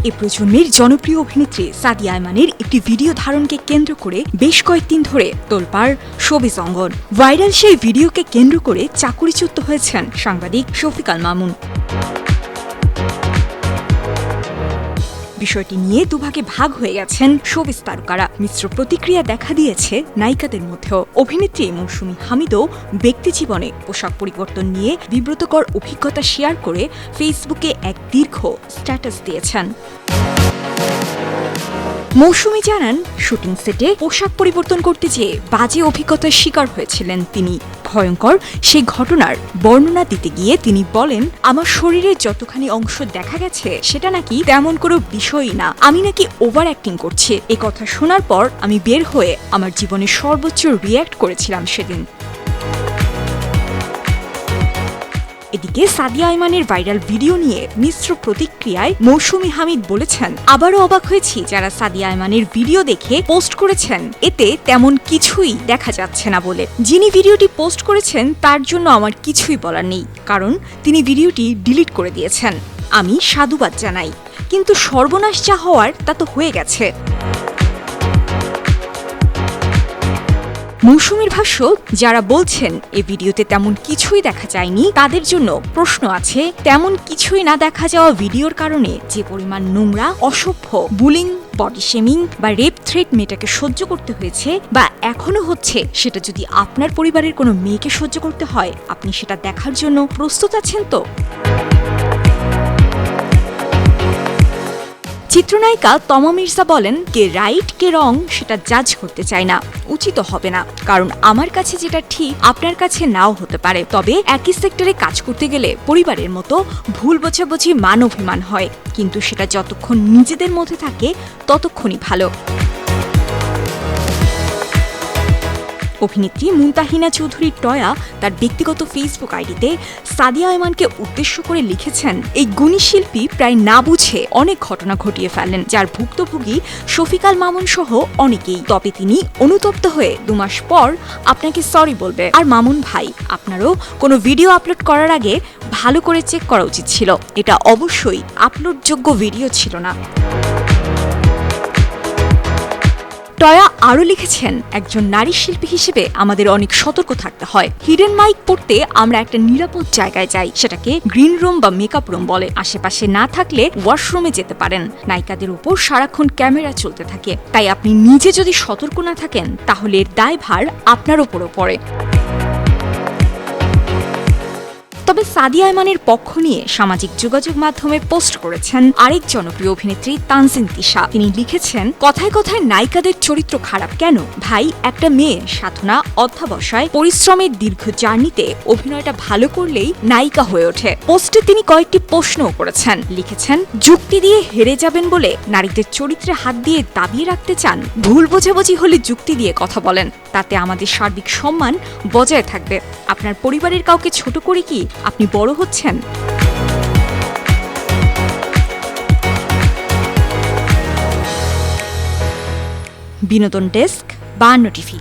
এ প্রজন্মের জনপ্রিয় অভিনেত্রী সাদিয়া আয়মানের একটি ভিডিও ধারণকে কেন্দ্র করে বেশ কয়েকদিন ধরে তোলপাড় শোবিজ অঙ্গন। ভাইরাল সেই ভিডিওকে কেন্দ্র করে চাকুরিচ্যুত হয়েছেন সাংবাদিক শফিকাল মামুন। বিষয়টি নিয়ে দুভাগে ভাগ হয়ে গেছেন শোবিজ তারকারা। মিশ্র প্রতিক্রিয়া দেখা দিয়েছে নায়িকাদের মধ্যেও। অভিনেত্রী মৌসুমী হামিদও ব্যক্তিজীবনে পোশাক পরিবর্তন নিয়ে বিব্রতকর অভিজ্ঞতা শেয়ার করে ফেসবুকে এক দীর্ঘ স্ট্যাটাস দিয়েছেন। মৌসুমী জানান, শুটিং সেটে পোশাক পরিবর্তন করতে যেয়ে বাজে অভিজ্ঞতার শিকার হয়েছিলেন তিনি। ভয়ঙ্কর সেই ঘটনার বর্ণনা দিতে গিয়ে তিনি বলেন, আমার শরীরের যতখানি অংশ দেখা গেছে সেটা নাকি তেমন কোনো বিষয়ই না, আমি নাকি ওভার অ্যাক্টিং করছি। এ কথা শোনার পর আমি বের হয়ে আমার জীবনের সর্বোচ্চ রিয়্যাক্ট করেছিলাম সেদিন। এদিকে সাদিয়া আয়মানের ভাইরাল ভিডিও নিয়ে মিশ্র প্রতিক্রিয়ায় মৌসুমী হামিদ বলেছেন, আবারও অবাক হয়েছি যারা সাদিয়া আয়মানের ভিডিও দেখে পোস্ট করেছেন, এতে তেমন কিছুই দেখা যাচ্ছে না বলে। যিনি ভিডিওটি পোস্ট করেছেন তার জন্য আমার কিছুই বলার নেই, কারণ তিনি ভিডিওটি ডিলিট করে দিয়েছেন। আমি সাধুবাদ জানাই, কিন্তু সর্বনাশ যা হওয়ার তা তো হয়ে গেছে। মৌসুমীর ভাষ্য, যারা বলছেন এ ভিডিওতে তেমন কিছুই দেখা যায়নি তাদের জন্য প্রশ্ন আছে। তেমন কিছুই না দেখা যাওয়া ভিডিওর কারণে যে পরিমাণ নোংরা, অসভ্য, বুলিং, বডি শেমিং বা রেপ থ্রেট মেয়েটাকে সহ্য করতে হয়েছে বা এখনো হচ্ছে, সেটা যদি আপনার পরিবারের কোনো মেয়েকে সহ্য করতে হয়, আপনি সেটা দেখার জন্য প্রস্তুত আছেন তো? চিত্রনায়িকা তমা মির্জা বলেন, কে রাইট কে রং সেটা জাজ করতে চাই না, উচিত হবে না, কারণ আমার কাছে যেটা ঠিক আপনার কাছে নাও হতে পারে। তবে একই সেক্টরে কাজ করতে গেলে পরিবারের মতো ভুল বোঝাবুঝি, মান অভিমান হয়, কিন্তু সেটা যতক্ষণ নিজেদের মধ্যে থাকে ততক্ষণই ভালো। অভিনেত্রী মুনতাহিনা চৌধুরী টয়া তার ব্যক্তিগত ফেসবুক আইডিতে সাদিয়া আয়মানকে উদ্দেশ্য করে লিখেছেন, এই গুণী শিল্পী প্রায় না বুঝে অনেক ঘটনা ঘটিয়ে ফেলেন, যার ভুক্তভোগী শফিকাল মামুন সহ অনেকেই। তবে তিনি অনুতপ্ত হয়ে 2 মাস পর আপনাকে সরি বলবে। আর মামুন ভাই, আপনারও কোনো ভিডিও আপলোড করার আগে ভালো করে চেক করা উচিত ছিল, এটা অবশ্যই আপলোডযোগ্য ভিডিও ছিল না। টয়া আরও লিখেছেন, একজন নারী শিল্পী হিসেবে আমাদের অনেক সতর্ক থাকতে হয়। হিডেন মাইক পড়তে আমরা একটা নিরাপদ জায়গায় যাই, সেটাকে গ্রিন রুম বা মেকআপ রুম বলে। আশেপাশে না থাকলে ওয়াশরুমে যেতে পারেন। নায়িকাদের উপর সারাক্ষণ ক্যামেরা চলতে থাকে, তাই আপনি নিজে যদি সতর্ক না থাকেন তাহলে এর দায়ভার আপনার ওপরও পড়ে। তবে সাদিয়া আয়মানের পক্ষ নিয়ে সামাজিক যোগাযোগ মাধ্যমে পোস্ট করেছেন আরেক জনপ্রিয় অভিনেত্রী তানজিন তিশা। তিনি লিখেছেন, কথায় কথায় নায়িকাদের চরিত্র খারাপ কেন ভাই? একটা মেয়ে সাধনা, অধ্যাবসায়, পরিশ্রমের দীর্ঘ জার্নিতে অভিনয়টা ভালো করলেই নায়িকা হয়ে ওঠে। পোস্টে তিনি কয়েকটি প্রশ্নও করেছেন। লিখেছেন, যুক্তি দিয়ে হেরে যাবেন বলে নারীদের চরিত্রে হাত দিয়ে দাবিয়ে রাখতে চান? ভুল বোঝাবুঝি হলে যুক্তি দিয়ে কথা বলেন, তাতে আমাদের সার্বিক সম্মান বজায় থাকবে। আপনার পরিবারের কাউকে ছোট করে কি আপনি বড় হচ্ছেন? বিনোদন ডেস্ক, 52 টিভি।